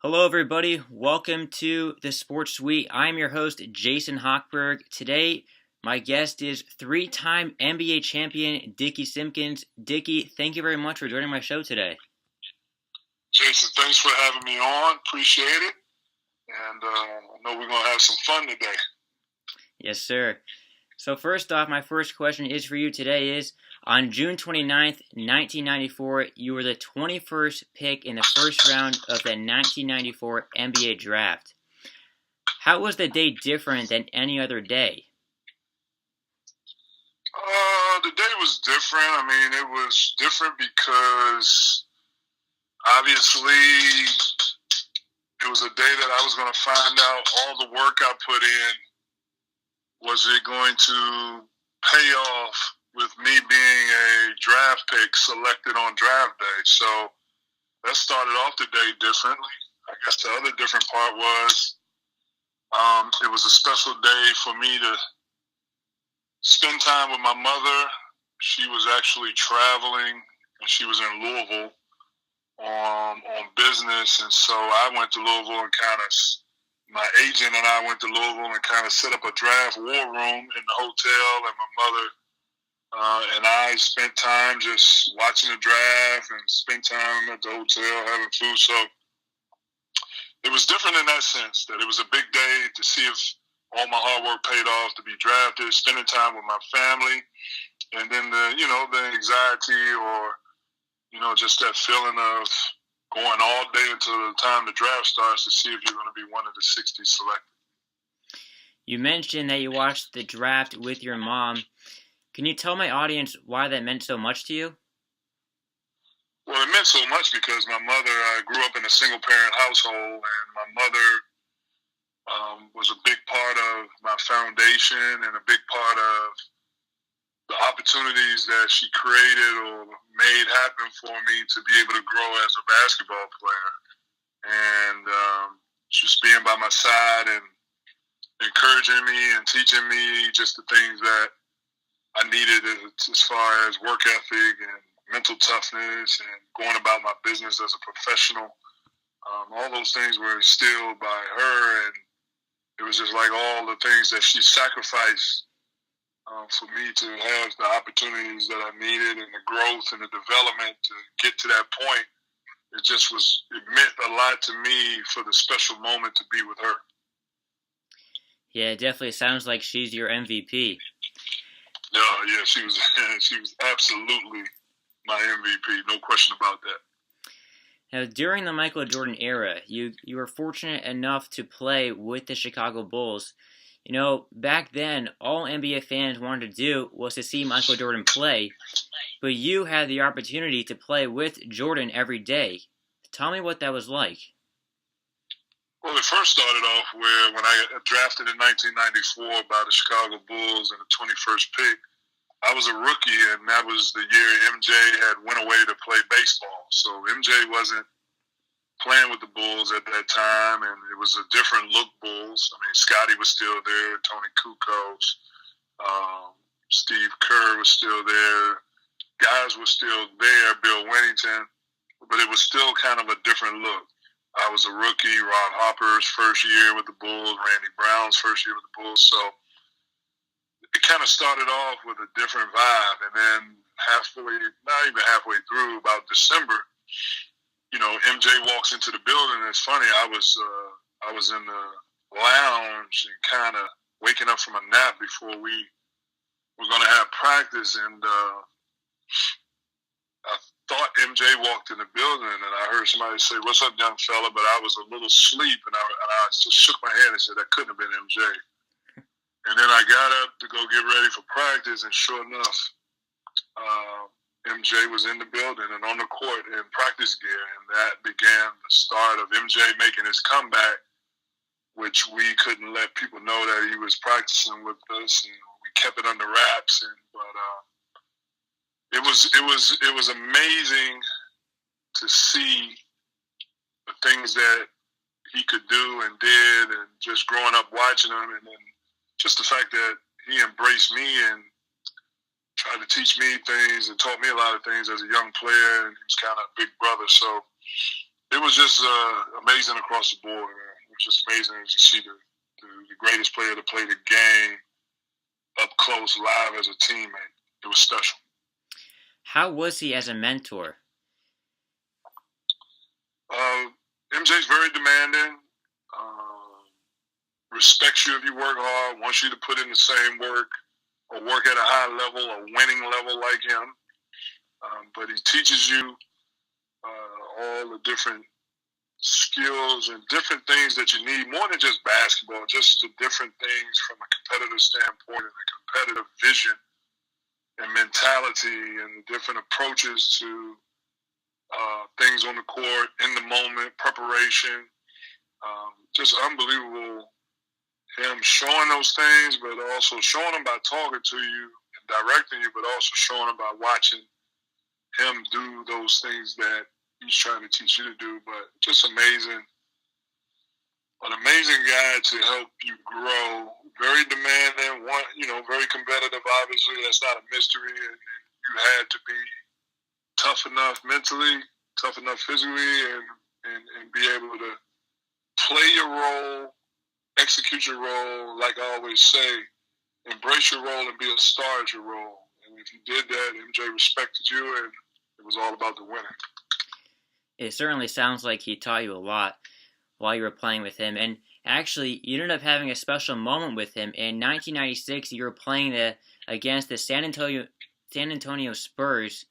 Hello, everybody. Welcome to the Sports Suite. I'm your host, Jason Hochberg. Today, my guest is three-time NBA champion Dickey Simpkins. Dickey, thank you very much for joining my show today. Jason, thanks for having me on. Appreciate it. And I know we're going to have some fun today. Yes, sir. So first off, my first question is for you today is, on June 29th, 1994, you were the 21st pick in the first round of the 1994 NBA draft. How was the day different than any other day? The day was different. It was different because obviously it was a day that I was going to find out all the work I put in. Was it going to pay off with me being a draft pick selected on draft day? So that started off the day differently. I guess the other different part was it was a special day for me to spend time with my mother. She was actually traveling, and she was in Louisville on business, and so I went to Louisville and my agent and I went to Louisville and kind of set up a draft war room in the hotel, and my mother and I spent time just watching the draft and spent time at the hotel having food. So it was different in that sense, that it was a big day to see if all my hard work paid off to be drafted, spending time with my family, and then the anxiety or, just that feeling of going all day until the time the draft starts to see if you're going to be one of the 60 selected. You mentioned that you watched the draft with your mom. Can you tell my audience why that meant so much to you? Well, it meant so much because my mother, I grew up in a single-parent household, and my mother was a big part of my foundation and a big part of the opportunities that she created or made happen for me to be able to grow as a basketball player. And just being by my side and encouraging me and teaching me just the things that I needed as far as work ethic and mental toughness and going about my business as a professional. All those things were instilled by her, and it was just like all the things that she sacrificed for me to have the opportunities that I needed and the growth and the development to get to that point. It meant a lot to me for the special moment to be with her. Yeah, it definitely sounds like she's your MVP. Yeah, she was absolutely my MVP, no question about that. Now, during the Michael Jordan era, you were fortunate enough to play with the Chicago Bulls. Back then, all NBA fans wanted to do was to see Michael Jordan play, but you had the opportunity to play with Jordan every day. Tell me what that was like. Well, it first started off when I got drafted in 1994 by the Chicago Bulls in the 21st pick. I was a rookie, and that was the year MJ had went away to play baseball. So MJ wasn't playing with the Bulls at that time, and it was a different look Bulls. Scotty was still there, Tony Kukoc, Steve Kerr was still there, guys were still there, Bill Wennington, but it was still kind of a different look. I was a rookie, Ron Harper's first year with the Bulls, Randy Brown's first year with the Bulls, so it kind of started off with a different vibe, and then not even halfway through, about December, MJ walks into the building, and it's funny, I was in the lounge and kind of waking up from a nap before we were going to have practice, and I thought MJ walked in the building, and I heard somebody say, "What's up, young fella?" But I was a little asleep, and I just shook my head and said, "That couldn't have been MJ." And then I got up to go get ready for practice, and sure enough, MJ was in the building and on the court in practice gear, and that began the start of MJ making his comeback, which we couldn't let people know that he was practicing with us, and we kept it under wraps. But it was amazing to see the things that he could do and did, and just growing up watching him, and then just the fact that he embraced me and tried to teach me things and taught me a lot of things as a young player, and he was kind of a big brother. So it was just amazing across the board. Man. It was just amazing to see the greatest player to play the game up close, live as a teammate. It was special. How was he as a mentor? MJ's very demanding. Respects you if you work hard. Wants you to put in the same work or work at a high level, a winning level like him. But he teaches you all the different skills and different things that you need, more than just basketball, just the different things from a competitive standpoint and a competitive vision and mentality and the different approaches to things on the court, in the moment, preparation. Just unbelievable. Him showing those things, but also showing them by talking to you and directing you, but also showing them by watching him do those things that he's trying to teach you to do. But just amazing. An amazing guy to help you grow. Very demanding, very competitive, obviously. That's not a mystery. And you had to be tough enough mentally, tough enough physically, and be able to play your role, execute your role, like I always say, embrace your role and be a star at your role. And if you did that, MJ respected you, and it was all about the winning. It certainly sounds like he taught you a lot while you were playing with him. And actually, you ended up having a special moment with him. In 1996, you were playing against the San Antonio Spurs.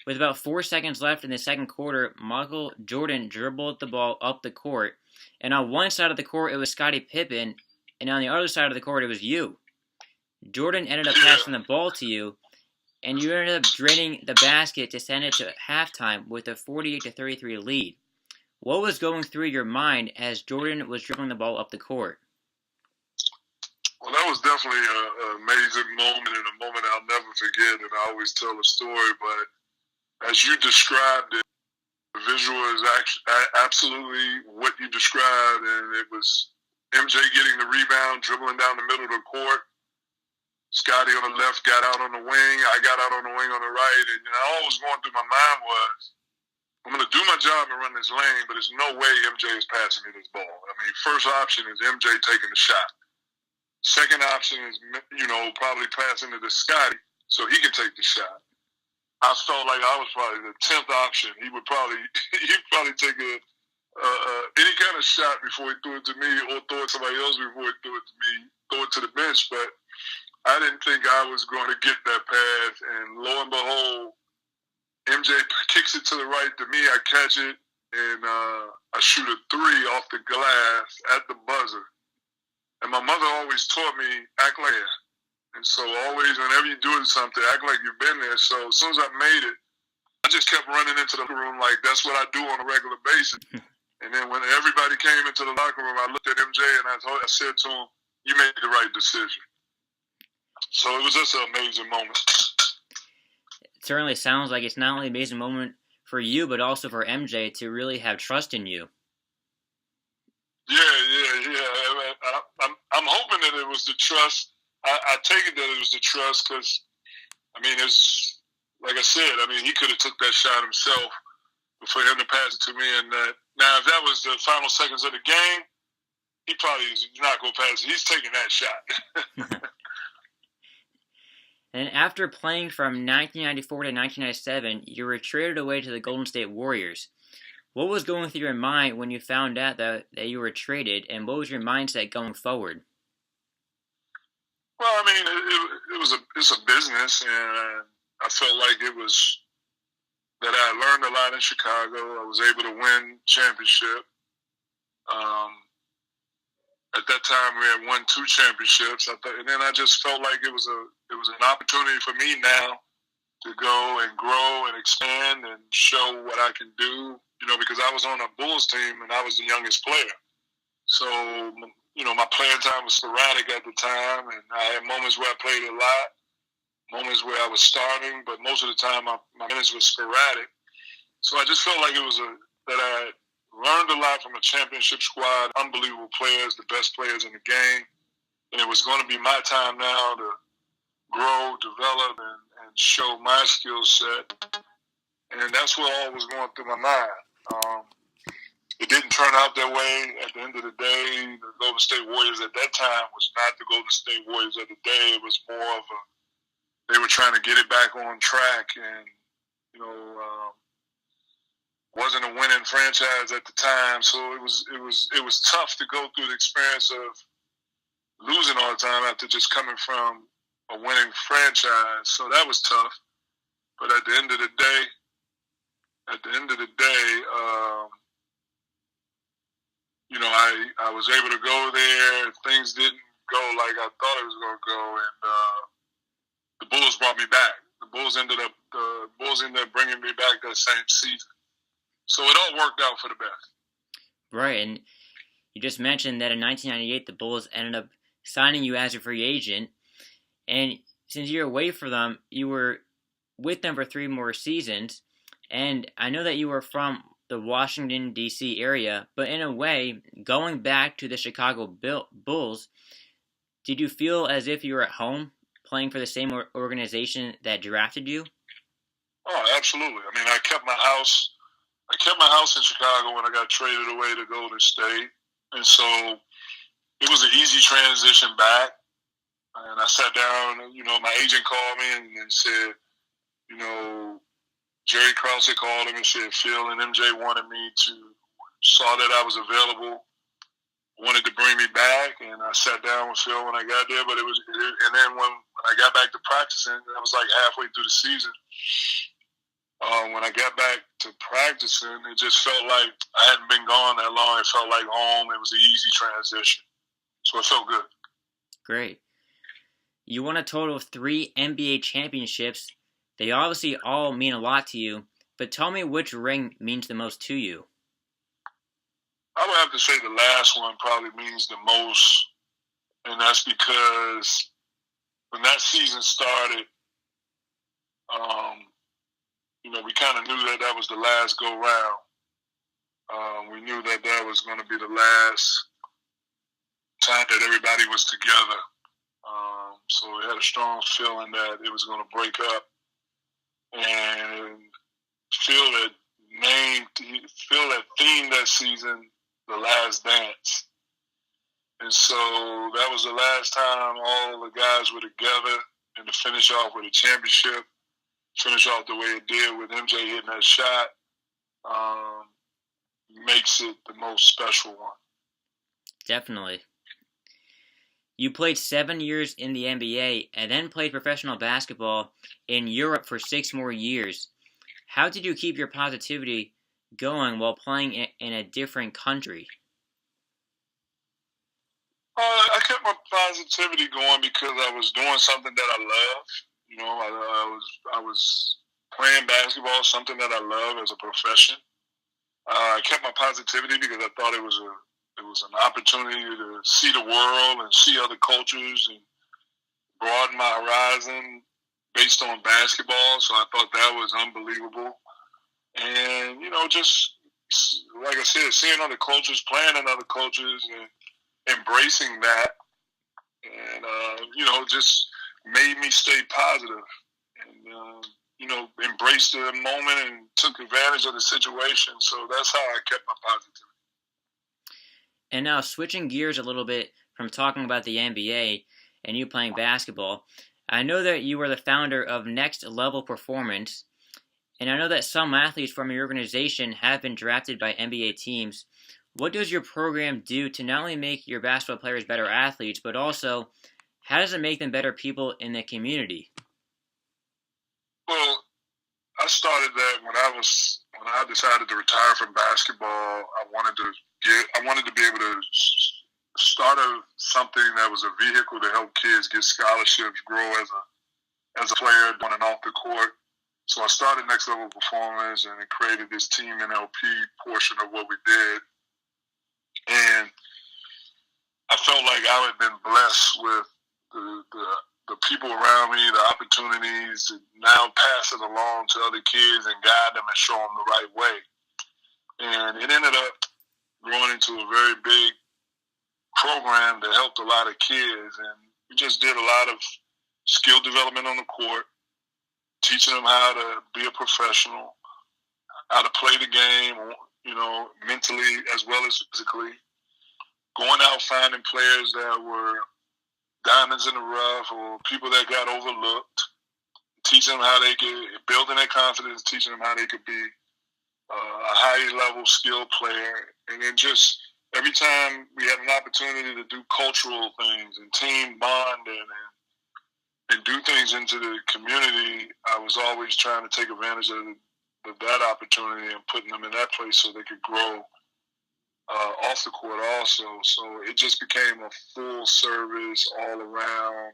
With about 4 seconds left in the second quarter, Michael Jordan dribbled the ball up the court. And on one side of the court, it was Scottie Pippen, and on the other side of the court, it was you. Jordan ended up passing the ball to you, and you ended up draining the basket to send it to halftime with a 48-33 lead. What was going through your mind as Jordan was dribbling the ball up the court? Well, that was definitely an amazing moment and a moment I'll never forget, and I always tell the story, but as you described it, the visual is absolutely what you described, and it was MJ getting the rebound, dribbling down the middle of the court. Scotty on the left got out on the wing. I got out on the wing on the right. And all that was going through my mind was, I'm going to do my job and run this lane, but there's no way MJ is passing me this ball. I mean, first option is MJ taking the shot. Second option is, probably passing it to Scotty so he can take the shot. I felt like I was probably the 10th option. He'd probably take any kind of shot before he threw it to me, or throw it to somebody else before he threw it to me, throw it to the bench. But I didn't think I was going to get that pass. And lo and behold, MJ kicks it to the right to me. I catch it, and I shoot a three off the glass at the buzzer. And my mother always taught me, act like it. And so always, whenever you're doing something, act like you've been there. So as soon as I made it, I just kept running into the room like that's what I do on a regular basis. And then when everybody came into the locker room, I looked at MJ and I said to him, you made the right decision. So it was just an amazing moment. It certainly sounds like it's not only an amazing moment for you, but also for MJ to really have trust in you. Yeah. I'm hoping that it was the trust. I take it that it was the trust because, it's like I said. He could have took that shot himself for him to pass it to me. And now, if that was the final seconds of the game, he probably is not going to pass it. He's taking that shot. And after playing from 1994 to 1997, you were traded away to the Golden State Warriors. What was going through your mind when you found out that you were traded, and what was your mindset going forward? Well, it's a business, and I felt like it was that I learned a lot in Chicago. I was able to win championship. At that time, we had won 2 championships. And then I just felt like it was an opportunity for me now to go and grow and expand and show what I can do. Because I was on a Bulls team and I was the youngest player. So, my playing time was sporadic at the time, and I had moments where I played a lot, moments where I was starting, but most of the time my minutes were sporadic. So I just felt like it was that I learned a lot from a championship squad, unbelievable players, the best players in the game, and it was going to be my time now to grow, develop, and show my skill set. And that's what all was going through my mind. it didn't turn out that way. At the end of the day, the Golden State Warriors at that time was not the Golden State Warriors of the day. It was more of they were trying to get it back on track, and you know, wasn't a winning franchise at the time. So it was tough to go through the experience of losing all the time after just coming from a winning franchise. So that was tough. But at the end of the day, you know, I was able to go there. Things didn't go like I thought it was going to go, and the Bulls brought me back. The Bulls ended up bringing me back that same season. So it all worked out for the best. Right, and you just mentioned that in 1998 the Bulls ended up signing you as a free agent, and since you're away from them, you were with them for 3 more seasons, and I know that you were from the Washington, D.C. area, but in a way, going back to the Chicago Bulls, did you feel as if you were at home playing for the same organization that drafted you? Oh, absolutely. I mean, I kept my house in Chicago when I got traded away to Golden State, and so it was an easy transition back. And I sat down, you know, my agent called me and said, you know, Jerry Krause called him and said Phil and MJ saw that I was available, wanted to bring me back, and I sat down with Phil when I got there. But and then when I got back to practicing, I was like halfway through the season. When I got back to practicing, it just felt like I hadn't been gone that long. It felt like home. It was an easy transition, so it felt good. Great. You won a total of 3 NBA championships. They obviously all mean a lot to you, but tell me which ring means the most to you. I would have to say the last one probably means the most, and that's because when that season started, you know, we kind of knew that was the last go round. We knew that was going to be the last time that everybody was together. So we had a strong feeling that it was going to break up, and Phil that themed that season The Last Dance. And so that was the last time all the guys were together, and to finish off with a championship, finish off the way it did with MJ hitting that shot, makes it the most special one. Definitely. You played 7 years in the NBA and then played professional basketball in Europe for 6 more years. How did you keep your positivity going while playing in a different country? I kept my positivity going because I was doing something that I love. You know, I was playing basketball, something that I love as a profession. I kept my positivity because I thought it was an opportunity to see the world and see other cultures and broaden my horizon based on basketball. So I thought that was unbelievable. And, you know, just like I said, seeing other cultures, playing in other cultures, and embracing that, and, you know, just made me stay positive and, you know, embraced the moment and took advantage of the situation. So that's how I kept my positivity. And now switching gears a little bit from talking about the NBA and you playing basketball, I know that you are the founder of Next Level Performance, and I know that some athletes from your organization have been drafted by NBA teams. What does your program do to not only make your basketball players better athletes, but also how does it make them better people in the community? Well, I started that when I decided to retire from basketball. I wanted to be able to start something that was a vehicle to help kids get scholarships, grow as a player on and off the court. So I started Next Level Performance and created this team NLP portion of what we did. And I felt like I had been blessed with the people around me, the opportunities to now pass it along to other kids and guide them and show them the right way. And it ended up growing into a very big program that helped a lot of kids. And we just did a lot of skill development on the court, teaching them how to be a professional, how to play the game, mentally as well as physically. Going out finding players that were diamonds in the rough or people that got overlooked, teaching them how they could, building their confidence, teaching them how they could be a high level skilled player. And then just every time we had an opportunity to do cultural things and team bonding and do things into the community, I was always trying to take advantage of that opportunity and putting them in that place so they could grow off the court also. So it just became a full service, all around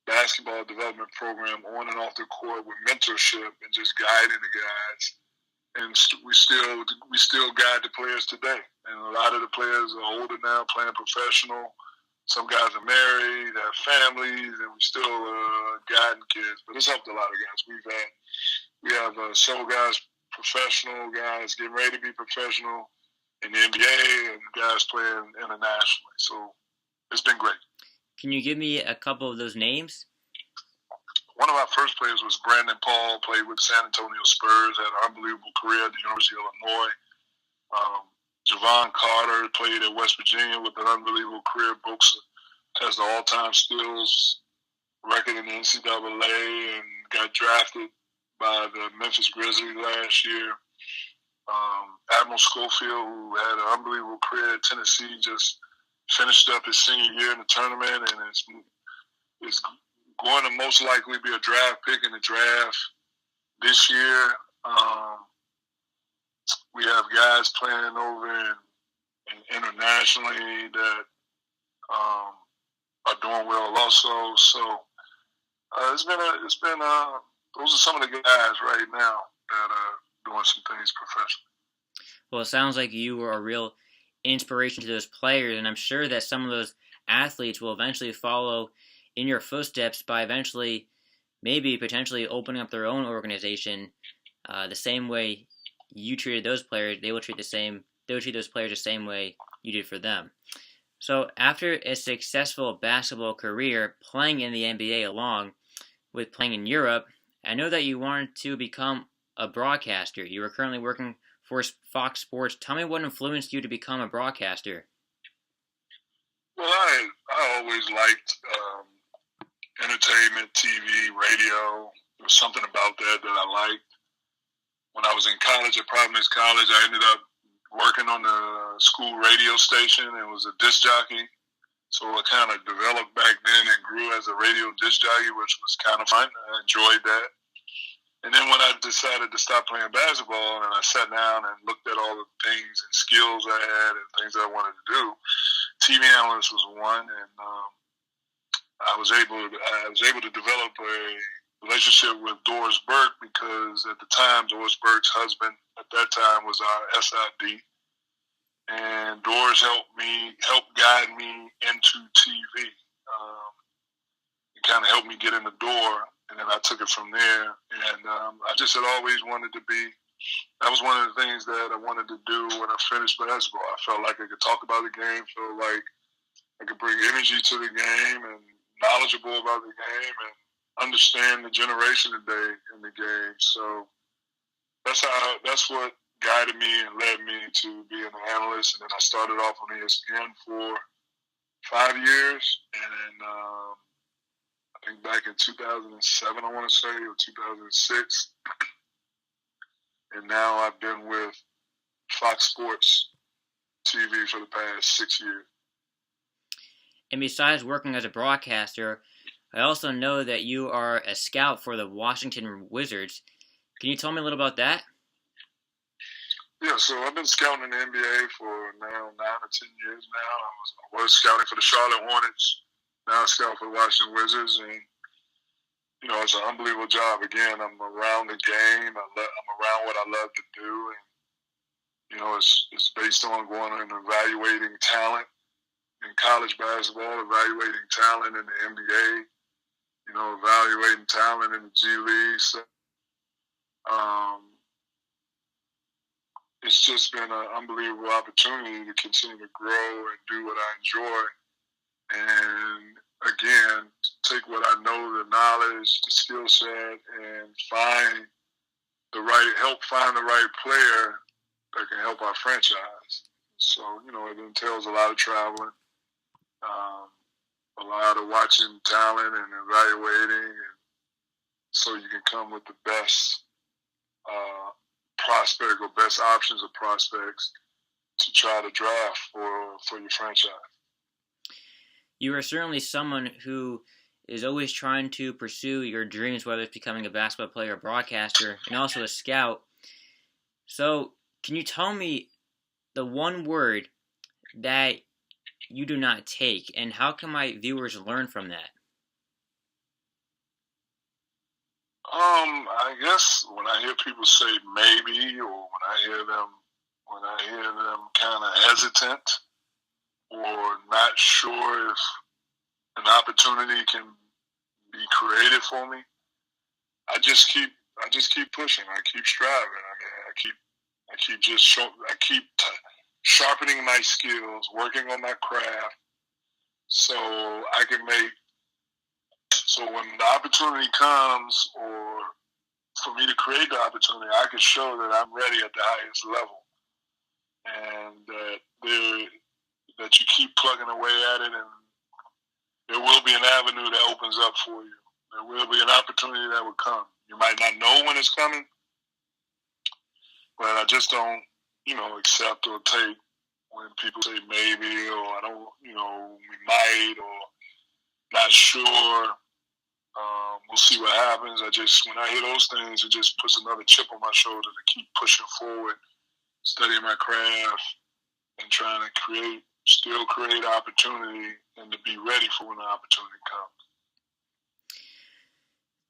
basketball development program on and off the court with mentorship and just guiding the guys. And we still guide the players today. And a lot of the players are older now, playing professional. Some guys are married, have families, and we still guiding kids. But it's helped a lot of guys. We have several guys, professional guys, getting ready to be professional in the NBA, and guys playing internationally. So it's been great. Can you give me a couple of those names? One of our first players was Brandon Paul, played with San Antonio Spurs, had an unbelievable career at the University of Illinois. Javon Carter played at West Virginia with an unbelievable career. Brooks has the all-time steals record in the NCAA and got drafted by the Memphis Grizzlies last year. Admiral Schofield, who had an unbelievable career at Tennessee, just finished up his senior year in the tournament and is going to most likely be a draft pick in the draft this year. We have guys playing over in internationally that are doing well also. So it's been those are some of the guys right now that are doing some things professionally. Well, it sounds like you were a real inspiration to those players, and I'm sure that some of those athletes will eventually follow in your footsteps by eventually, maybe potentially opening up their own organization. The same way you treated those players, they will treat those players the same way you did for them. So after a successful basketball career playing in the NBA along with playing in Europe, I know that you wanted to become a broadcaster. You are currently working for Fox Sports. Tell me what influenced you to become a broadcaster. Well, I always liked entertainment, TV, radio. There was something about that I liked. When I was in college at Providence College, I ended up working on the school radio station and was a disc jockey. So I kind of developed back then and grew as a radio disc jockey, which was kind of fun. I enjoyed that. And then when I decided to stop playing basketball and I sat down and looked at all the things and skills I had and things that I wanted to do, TV analyst was one. And I was able to develop a relationship with Doris Burke because at the time, Doris Burke's husband at that time was our SID. And Doris helped guide me into TV. It kind of helped me get in the door, and then I took it from there. And I just had always wanted to be, that was one of the things that I wanted to do when I finished basketball. I felt like I could talk about the game, felt like I could bring energy to the game and knowledgeable about the game and understand the generation today in the game. So that's what guided me and led me to being an analyst. And then I started off on ESPN for 5 years. And I think back in 2007, I want to say, or 2006. And now I've been with Fox Sports TV for the past 6 years. And besides working as a broadcaster, I also know that you are a scout for the Washington Wizards. Can you tell me a little about that? Yeah, so I've been scouting in the NBA for now 9 or 10 years now. I was scouting for the Charlotte Hornets. Now I scout for the Washington Wizards. And, it's an unbelievable job. Again, I'm around the game. I'm around what I love to do. And, it's based on going and evaluating talent in college basketball, evaluating talent in the NBA, evaluating talent in the G League. So, it's just been an unbelievable opportunity to continue to grow and do what I enjoy. And again, take what I know, the knowledge, the skill set, and help find the right player that can help our franchise. So, it entails a lot of traveling, a lot of watching talent and evaluating, and so you can come with the best prospect or best options of prospects to try to draft for your franchise. You are certainly someone who is always trying to pursue your dreams, whether it's becoming a basketball player, broadcaster, and also a scout. So, can you tell me the one word that you do not take, and how can my viewers learn from that? I guess when I hear people say maybe, or when I hear them kind of hesitant or not sure if an opportunity can be created for me, I just keep pushing. I keep striving. I mean, I keep sharpening my skills, working on my craft, so I can make. So when the opportunity comes, or for me to create the opportunity, I can show that I'm ready at the highest level, and that you keep plugging away at it, and there will be an avenue that opens up for you. There will be an opportunity that will come. You might not know when it's coming, but I just don't, accept or take when people say maybe, or I don't, we might, or not sure. We'll see what happens. When I hear those things, it just puts another chip on my shoulder to keep pushing forward, studying my craft, and trying to still create opportunity, and to be ready for when the opportunity comes.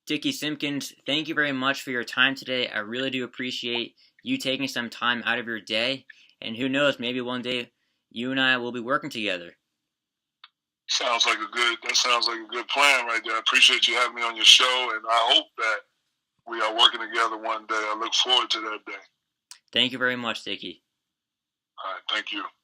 Dickey Simpkins, thank you very much for your time today. I really do appreciate you taking some time out of your day, and who knows, maybe one day you and I will be working together. Sounds like a good plan right there. I appreciate you having me on your show, and I hope that we are working together one day. I look forward to that day. Thank you very much, Dickey. All right, thank you.